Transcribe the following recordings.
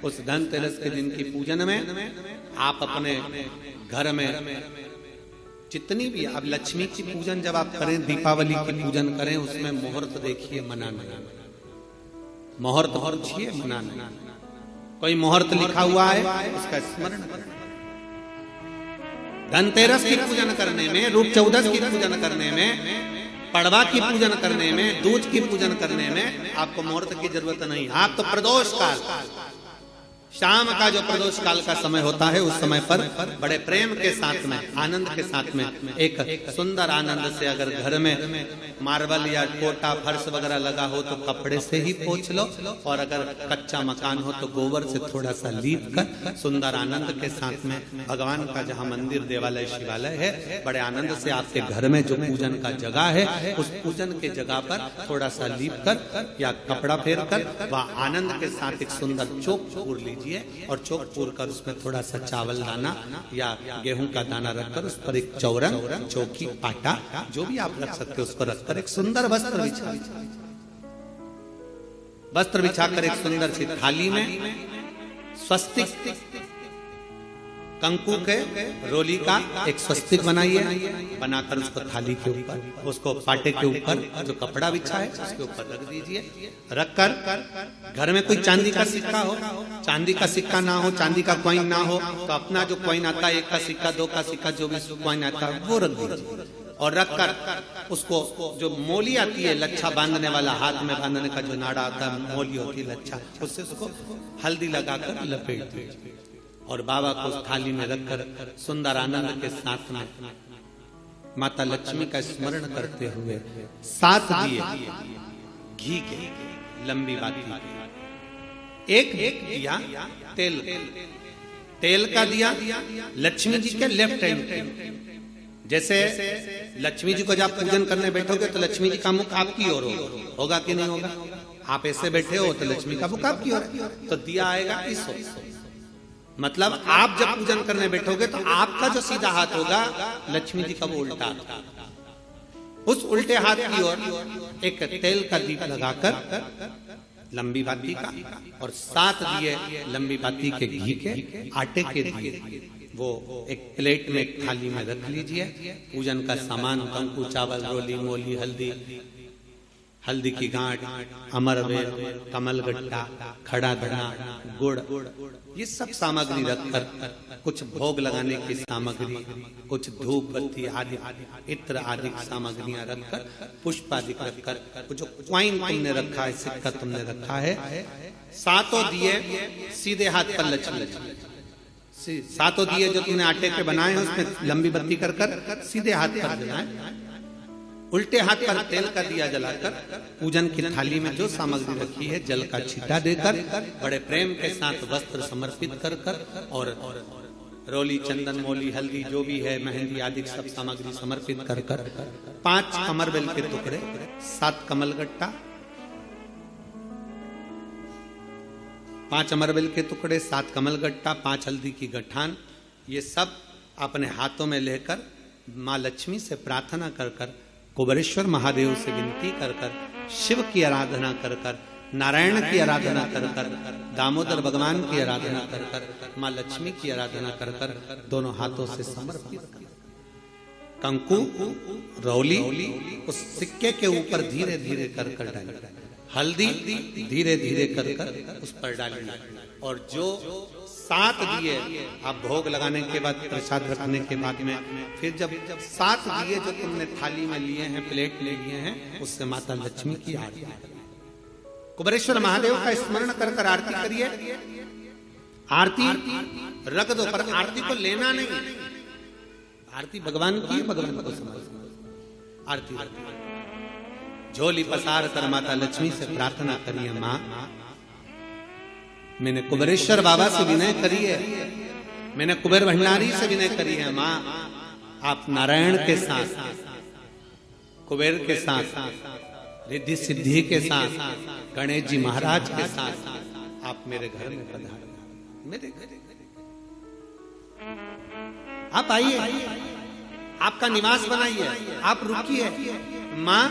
उस धनतेरस के दिन की पूजन में आप अपने घर में जितनी भी आप लक्ष्मी की पूजन जब आप करें, दीपावली की पूजन करें, उसमें मुहूर्त देखिए, मनाना मुहूर्त पूछिए, मनाना। कोई मुहूर्त लिखा हुआ है उसका स्मरण करें। धनतेरस की पूजन करने में, रूप चौदस की पूजन करने में, पड़वा की पूजन करने में, दूज की पूजन करने में आपको मुहूर्त की जरूरत नहीं। आप तो प्रदोष काल, शाम का जो प्रदोष काल का समय होता है, उस समय पर बड़े प्रेम के साथ में, आनंद के साथ में, एक सुंदर आनंद से अगर घर में मार्बल या कोटा फर्श वगैरह लगा हो तो कपड़े से ही पोंछ लो, और अगर कच्चा मकान हो तो गोबर से थोड़ा सा लीप कर सुंदर आनंद के साथ में भगवान का जहाँ मंदिर, देवालय, शिवालय है, बड़े आनंद से आपके घर में जो पूजन का जगह है, उस पूजन के जगह पर थोड़ा सा लीप कर या कपड़ा फेर कर वह आनंद के साथ एक सुंदर चौक पूर लीजिए, और चौक पूर कर उसमें थोड़ा सा चावल दाना या गेहूं का दाना रखकर उस पर एक चौरंग, चौकी, पाटा जो भी आप रख सकते हो उसको रखकर एक सुंदर वस्त्र बिछाकर एक सुंदर सी थाली में स्वस्तिक कंकु के रोली का एक स्वस्तिक बनाइए, बनाकर उसको थाली के ऊपर, उसको पाटे के ऊपर जो कपड़ा बिछा है उसके ऊपर रख दीजिए। रखकर घर में कोई चांदी का सिक्का हो, चांदी का सिक्का ना हो, चांदी का कॉइन ना हो, तो अपना जो कॉइन आता है, 1 का सिक्का, 2 का सिक्का, जो भी कॉइन आता है वो रख दीजिए। और रखकर उसको जो मोली आती है, लच्छा बांधने वाला, हाथ में बांधने का जो नाड़ा आता है, मोली होती है लच्छा, उससे उसको हल्दी लगाकर लपेट दीजिए और बाबा को उस थाली में रखकर सुंदर आनंद के साथ में माता लक्ष्मी का स्मरण करते हुए 7 दिए घी के, लंबी बाती, एक दिया तेल का दिया लक्ष्मी जी के लेफ्ट हैंड। जैसे लक्ष्मी जी को जब पूजन करने बैठोगे तो लक्ष्मी जी का मुख आपकी ओर होगा कि नहीं होगा? आप ऐसे बैठे हो तो लक्ष्मी का मुख आपकी ओर, तो दिया आएगा इस ओर। मतलब आप जब पूजन करने बैठोगे तो आपका जो सीधा हाथ होगा, लक्ष्मी जी का वो उल्टा, उस उल्टे हाथ की ओर एक तेल का दीप लगाकर लंबी बाती का, और 7 दिए लंबी बाती के घी के, आटे के दिए, वो एक प्लेट में, एक थाली में रख लीजिए। पूजन का सामान, कंकु, चावल, रोली, मोली, हल्दी की गांठ, अमरवेल, कमलगट्टा, खड़ा धना, गुड़, ये सब सामग्री रखकर, कुछ भोग लगाने की सामग्री, कुछ धूप बत्ती आदि, इत्र आदि सामग्रियां रखकर, पुष्प आदि रखकर, जो क्वाइन तुमने रखा है, सिक्का तुमने रखा है, 7 दिए सीधे हाथ पर लक्ष्मी, 7 दिए जो तुमने आटे के बनाए हैं उसमें लंबी बत्ती कर सीधे हाथ पर जलाए। उल्टे हाथ पर तेल का दिया जलाकर पूजन की थाली में जो सामग्री रखी है, जल का छींटा देकर, बड़े प्रेम के साथ वस्त्र समर्पित कर और रोली, चंदन, मोली, हल्दी जो भी है, मेहंदी आदि सब सामग्री समर्पित कर 5 अमरबेल के टुकड़े, 7 कमलगट्टा, 5 अमरबेल के टुकड़े, 7 कमलगट्टा, 5 हल्दी की गठान, ये सब अपने हाथों में लेकर माँ लक्ष्मी से प्रार्थना कर कुबेरेश्वर महादेव से विनती कर शिव की आराधना कर नारायण की आराधना कर दामोदर भगवान की आराधना कर माँ लक्ष्मी की आराधना कर दोनों हाथों से समर्पित कंकु, रौली उस सिक्के के ऊपर धीरे धीरे कर डाली, हल्दी धीरे धीरे कर उस पर डाली, और जो 7 दिए आप भोग लगाने के बाद, प्रसाद रखने के बाद में, फिर जब 7 दिए जो तुमने थाली में लिए हैं, प्लेट में लिए हैं, उससे माता लक्ष्मी की आरती, कुबेरेश्वर महादेव का स्मरण कर आरती करिए। आरती रख दो, पर आरती को लेना नहीं, आरती भगवान की, भगवान को समझ। आरती झोली पसार कर माता लक्ष्मी से प्रार्थना करिए, माँ मैंने कुबेरेश्वर बाबा से विनय करी है, मैंने कुबेर भंडारी से विनय करी है, माँ आप नारायण के साथ, कुबेर के साथ, रिद्धि सिद्धि के साथ, गणेश जी महाराज के साथ आप मेरे घर में पधारो, मेरे घर आप आइए, आपका निवास बनाइए, आप रुकिए। माँ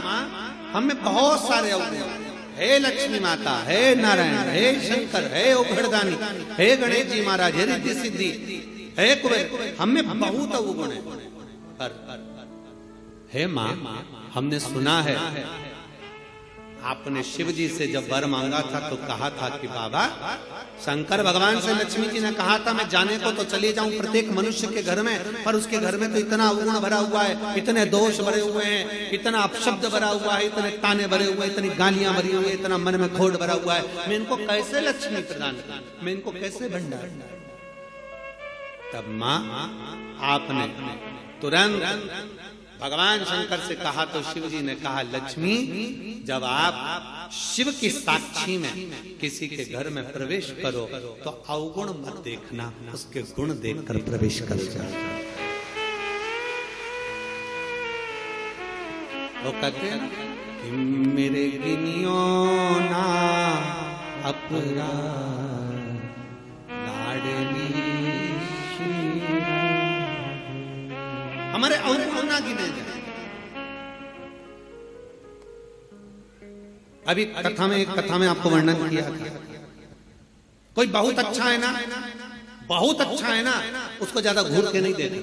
हमें बहुत सारे अवगुण हे लक्ष्मी माता, हे नारायण, हे शंकर, हे उघड़दानी, हे गणेश जी महाराज, हे रिद्धि सिद्धि, हे कुबेर, हमें बहुत अवगुण है। पर हे मां, हमने सुना है आपने शिव जी से जब वर मांगा था तो कहा था कि बाबा, शंकर भगवान से लक्ष्मी जी ने कहा था मैं जाने को तो चली जाऊं प्रत्येक मनुष्य के घर में, पर उसके घर में तो इतना अवगुण भरा हुआ है, इतने दोष भरे हुए हैं, इतना अपशब्द भरा हुआ है, इतने ताने भरे हुए, इतनी गालियां भरी हुई, इतना मन में खोट भरा हुआ है, मैं इनको कैसे लक्ष्मी प्रदान करूं, मैं इनको कैसे भंडार। तब मां आपने तुरंत भगवान शंकर से कहा तो शिव जी ने कहा, लक्ष्मी, जब आप शिव की साक्षी में किसी के घर में प्रवेश करो तो अवगुण मत देखना, उसके गुण देखकर प्रवेश कर जाओ। वो कहते हैं कि मेरे गिनियो ना अपराध लाडली, हमारे अवगुण ना गिने जाए। अभी कथा में आपको वर्णन किया था, कोई बहुत अच्छा है ना, बहुत अच्छा है ना, उसको ज्यादा घूर के नहीं देखना।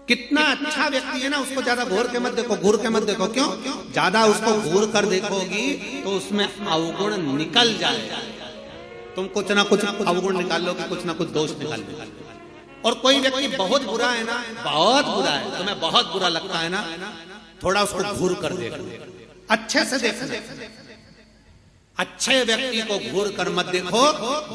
कितना अच्छा व्यक्ति है ना, उसको ज्यादा घूर के मत देखो, घूर के मत देखो। क्यों? ज्यादा उसको घूर कर देखोगी तो उसमें अवगुण निकल जाएगा। तुम कुछ ना कुछ अवगुण निकाल लोगे, कुछ ना कुछ दोष निकाल लोगे। और कोई व्यक्ति बहुत बुरा है ना, बहुत बुरा है, तुम्हें बहुत बुरा लगता है ना, थोड़ा उसको घूर कर देखो, अच्छे से देखो। अच्छे व्यक्ति को घूर कर मत देखो,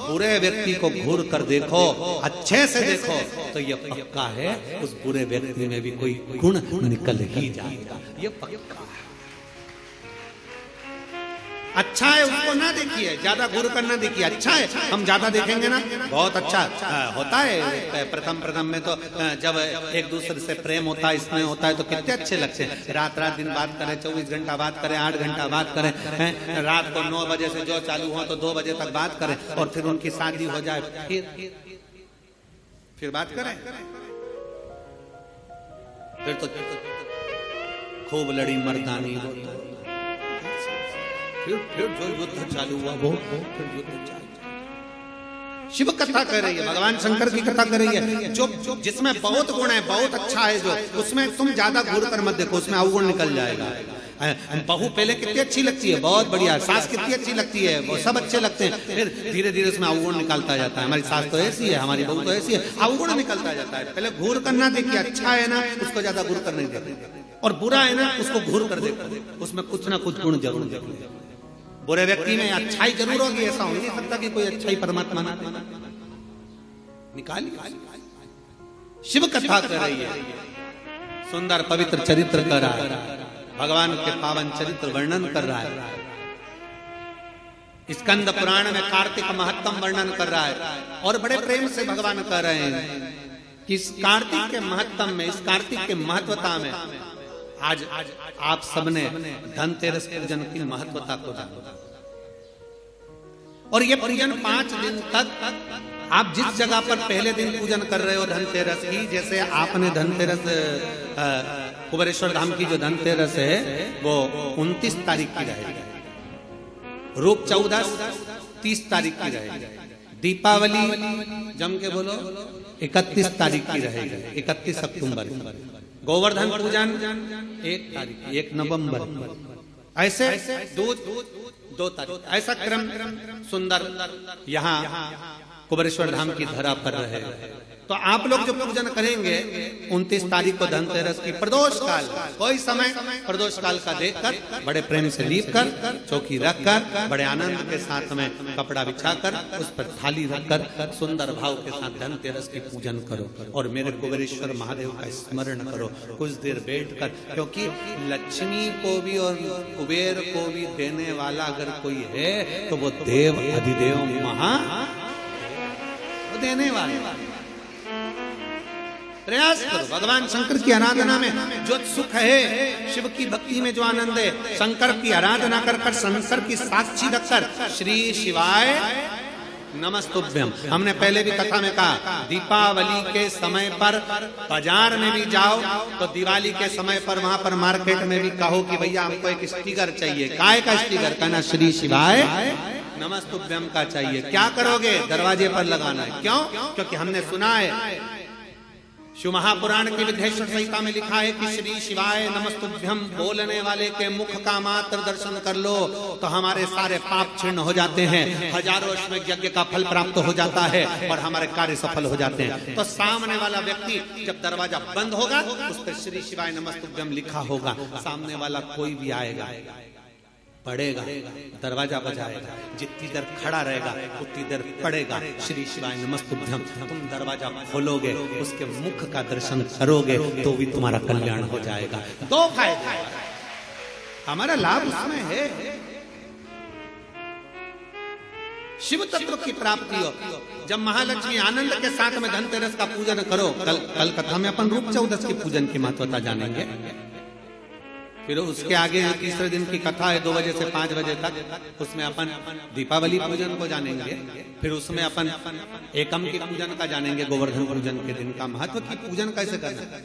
बुरे व्यक्ति को घूर कर देखो, अच्छे से देखो, तो ये पक्का है उस बुरे व्यक्ति में भी कोई गुण निकल ही जाएगा, ये पक्का है। अच्छा है उसको ना देखिए, ज्यादा घूर कर ना देखिए। अच्छा है, हम ज्यादा देखेंगे ना, बहुत अच्छा होता है। प्रथम में तो जब एक दूसरे से प्रेम होता है, इसमें होता है, तो कितने अच्छे लगते हैं। रात दिन बात करें, 24 घंटा बात करें, 8 घंटा बात करें, रात को 9 बजे से जो चालू हो तो 2 बजे तक बात करें, और फिर उनकी शादी हो जाए, फिर बात करें, फिर तो खूब लड़ी मर्दानी होता है। फिर जो युद्ध चालू हुआ वो फिर युद्ध चालू। शिव कथा कर रही है, भगवान शंकर की कथा कर रही है, जो जिसमें बहुत गुण है, बहुत अच्छा है, जो उसमें तुम ज्यादा घूर कर मत देखो, उसमें अवगुण निकल जाएगा। बहू पहले कितनी अच्छी लगती है, बहुत बढ़िया, सास कितनी अच्छी लगती है, वो सब अच्छे लगते हैं, फिर धीरे धीरे उसमें अवगुण निकलता जाता है। हमारी सास तो ऐसी है, हमारी बहू तो ऐसी है, अवगुण निकलता जाता है। पहले घूर करना देखिए, अच्छा है ना उसको ज्यादा घूर कर नहीं देखते, और बुरा है ना उसको घूर कर देखो, उसमें कुछ ना कुछ गुण जरूर देखो। बुरे व्यक्ति में अच्छाई जरूर होगी, ऐसा हो नहीं सकता कि कोई अच्छाई परमात्मा ना दे। निकाल शिव कथा कर रही है, सुंदर पवित्र चरित्र कर रहा है, भगवान के पावन चरित्र वर्णन कर रहा है। स्कंद पुराण में कार्तिक महत्तम वर्णन कर रहा है, और बड़े प्रेम से भगवान कह रहे हैं कि इस कार्तिक के महत्तम में, इस कार्तिक के महत्वता में आज आप सबने धनतेरस पूजन की महत्वता को जाना, और ये पूजन 5 दिन तक आप जिस जगह पर पहले दिन पूजन कर रहे हो धनतेरस की, जैसे आपने धनतेरस कुबेरेश्वर धाम की जो धनतेरस है वो 29 तारीख की रहेगी, रूप 14 30 तारीख की रहेगी, दीपावली जम के बोलो 31 तारीख की रहेगी, 31 अक्टूबर, गोवर्धन पूजन 1 तारीख, 1 नवंबर, ऐसे 2 तारीख, ऐसा क्रम सुंदर यहाँ कुबेरेश्वर धाम की धरा पर रहे। तो आप लोग जो पूजन करेंगे 29 तारीख को धनतेरस की प्रदोष काल, कोई समय प्रदोष काल का देखकर बड़े प्रेम से लीप कर, चौकी रखकर, बड़े आनंद के साथ में कपड़ा बिछाकर, उस पर थाली रखकर सुंदर भाव के साथ धनतेरस की पूजन करो, और मेरे कुबेरेश्वर महादेव का स्मरण करो कुछ देर बैठकर, क्योंकि लक्ष्मी को भी और कुबेर को भी देने वाला अगर कोई है तो वो देव अधिदेव महा देने वाले। प्रयास करो भगवान शंकर की आराधना में जो सुख है, शिव की भक्ति में जो आनंद है, शंकर की आराधना कर शंकर की साक्षी रखकर श्री शिवाय नमस्तुभ्यम। हमने पहले भी कथा में कहा, दीपावली के समय पर बाजार में भी जाओ तो दिवाली के समय पर वहां पर मार्केट में भी कहो कि भैया हमको एक स्टिकर चाहिए। काय का स्टिकर? कहना श्री शिवाय नमस्तुभ्यम का चाहिए। क्या करोगे? दरवाजे पर लगाना है। क्यों? क्योंकि हमने सुना है, शिव महापुराण की विद्येश्वर संहिता में लिखा है कि श्री शिवाय नमस्तुभ्यम बोलने वाले के मुख का मात्र दर्शन कर लो तो हमारे सारे पाप क्षीण हो जाते हैं, हजारों अश्वमेध यज्ञ का फल प्राप्त हो जाता है और हमारे कार्य सफल हो जाते हैं। तो सामने वाला व्यक्ति जब दरवाजा बंद होगा उस पर श्री शिवाय नमस्तुभ्यम लिखा होगा, सामने वाला कोई भी आएगा, पड़ेगा, दरवाजा बजाएगा, जितनी देर खड़ा रहेगा उतनी देर पड़ेगा श्री शिवाय नमस्तुभ्यम। तुम दरवाजा खोलोगे, उसके मुख का दर्शन करोगे तो भी तुम्हारा कल्याण हो जाएगा। दो फायदे, हमारा लाभ उसमें है, शिव तत्व की प्राप्ति हो। जब महालक्ष्मी आनंद के साथ में धनतेरस का पूजन करो, कल कथा में अपन रूप चौदस के पूजन की महत्वता जानेंगे। फिर उसके आगे तीसरे दिन की कथा है 2 बजे से 5 बजे तक, उसमें अपन दीपावली पूजन को जानेंगे। फिर उसमें अपन एकम की पूजन का जानेंगे, गोवर्धन पूजन के दिन का महत्व की पूजन कैसे करना।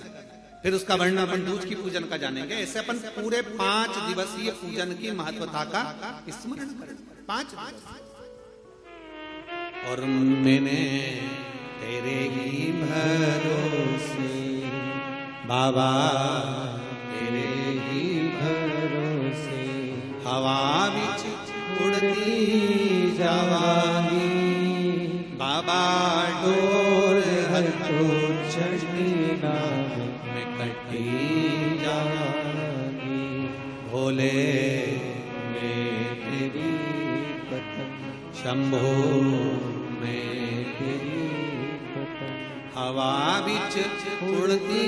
फिर उसका वर्णन अपन दूज की पूजन का जानेंगे। ऐसे अपन पूरे 5 दिवसीय पूजन की महत्वता का स्मरण करेंगे। 5 और मैंने तेरे ही भरोसे बाबा, तेरे ही भरोसे हवा बिच उड़ती जवानी बाबा, डोर हल्को चढ़नी नाम में कटी जवानी, भोले में तेरी पतंग शंभो में तेरी पतंग, हवा बिच उड़ती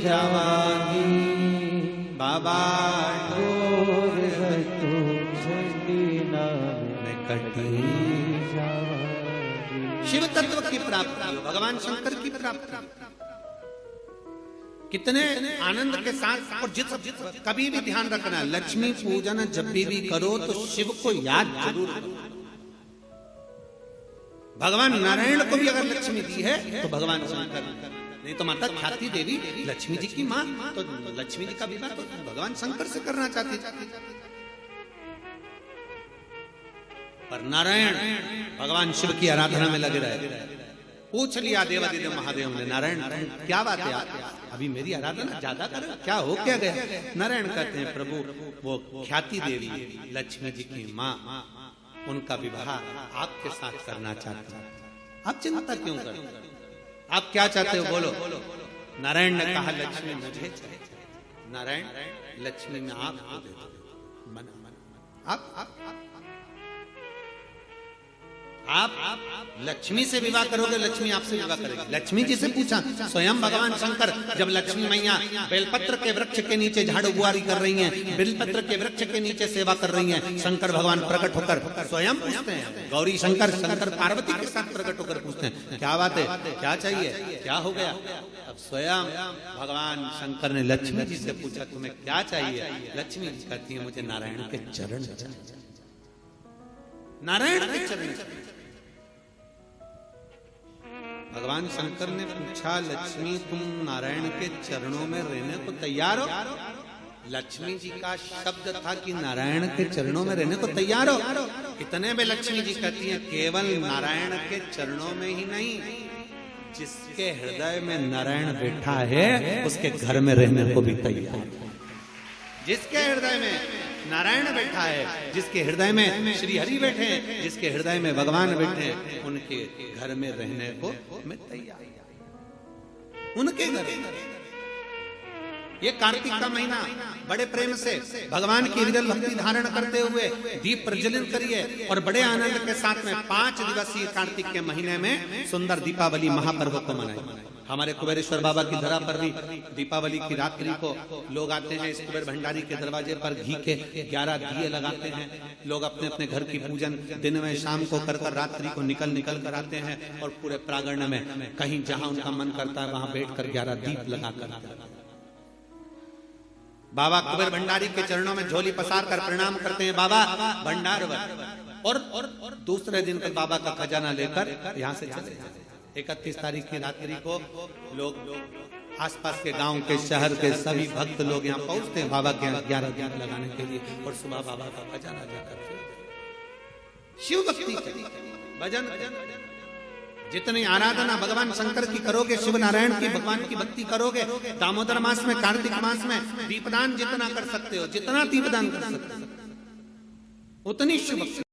जवानी बाबा, डोर हल्को चढ़नी नाम में कटी जवानी। शिव तत्व की प्राप्ति, भगवान शंकर की प्राप्ति कितने आनंद के साथ। और जिस कभी भी ध्यान रखना, लक्ष्मी पूजन जब भी करो तो शिव को याद जरूर करो। भगवान नारायण को भी अगर लक्ष्मी दी है तो भगवान शंकर, नहीं तो माता ख्याति देवी लक्ष्मी जी की मां, तो लक्ष्मी जी का विवाह तो भगवान शंकर से करना चाहती थी। पर नारायण भगवान शिव की आराधना में लगे रहे। पूछ लिया देवादिदेव महादेव ने, नारायण क्या बात है, अभी मेरी आराधना ज्यादा करो, क्या हो क्या गया? नारायण कहते हैं, प्रभु वो ख्याति देवी लक्ष्मी जी की माँ, उनका विवाह आपके साथ करना चाहते हैं। आप चिंता क्यों करते, आप क्या चाहते हो बोलो। नारायण ने कहा लक्ष्मी मुझे चाहिए। नारायण लक्ष्मी में आपको दे दो। आप लक्ष्मी से विवाह करोगे, लक्ष्मी आपसे विवाह करेगी। लक्ष्मी जी से पूछा, स्वयं भगवान शंकर जब लक्ष्मी मैया बेलपत्र के वृक्ष के नीचे झाड़ू बुआरी कर रही हैं, बेलपत्र के वृक्ष के नीचे सेवा कर रही हैं, शंकर भगवान प्रकट होकर स्वयं पूछते हैं, गौरी शंकर, शंकर पार्वती के साथ प्रकट होकर पूछते हैं, क्या बात है, क्या चाहिए, क्या हो गया? अब स्वयं भगवान शंकर ने लक्ष्मी जी से पूछा, तुम्हें क्या चाहिए? लक्ष्मी जी कहती है, मुझे नारायण के चरण चाहिए। नारायण के चरण। भगवान शंकर ने पूछा, लक्ष्मी तुम नारायण के चरणों में रहने को तैयार हो? लक्ष्मी जी का शब्द था कि नारायण के चरणों में रहने को तैयार हो। इतने में लक्ष्मी जी कहती हैं, केवल नारायण के चरणों में ही नहीं, जिसके हृदय में नारायण बैठा है उसके घर में रहने को भी तैयार। जिसके हृदय में नारायण बैठा है, जिसके हृदय में श्री हरि बैठे हैं, जिसके हृदय में भगवान बैठे हैं, उनके घर में रहने को मैं तैयार। उनके घर। ये कार्तिक का महीना बड़े प्रेम से भगवान की विरल भक्ति धारण करते हुए दीप प्रज्वलित करिए और बड़े आनंद के साथ में 5 दिवसीय कार्तिक के महीने में सुंदर दीपावली महापर्व को मनाएं। हमारे कुबेरेश्वर बाबा की धरा पर भी दीपावली की रात्रि को लोग आते हैं, इस कुबेर भंडारी के दरवाजे पर घी के 11 दिए लगाते हैं। लोग अपने अपने घर की पूजन दिन में शाम को कर रात्रि को निकल कर आते हैं और पूरे प्रांगण में कहीं जहां उनका मन करता है वहां बैठकर 11 दीप लगाकर बाबा कुबेर भंडारी के चरणों में झोली पसार कर प्रणाम करते हैं। बाबा भंडारवर और दूसरे दिन तक बाबा का खजाना लेकर यहाँ से चले जाते। 31 तारीख की रात्रि को लोग आसपास के गांव के शहर के सभी भक्त लोग यहाँ पहुंचते हैं बाबा के 11 दीप लगाने के लिए, और सुबह बाबा का खजाना लेकर शिव भक्ति भजन। जितनी आराधना भगवान शंकर की करोगे, शिव नारायण की भगवान की भक्ति करोगे, दामोदर मास में, कार्तिक मास में दीपदान जितना कर सकते हो, जितना दीपदान कर सकते हो उतनी शिव भक्ति।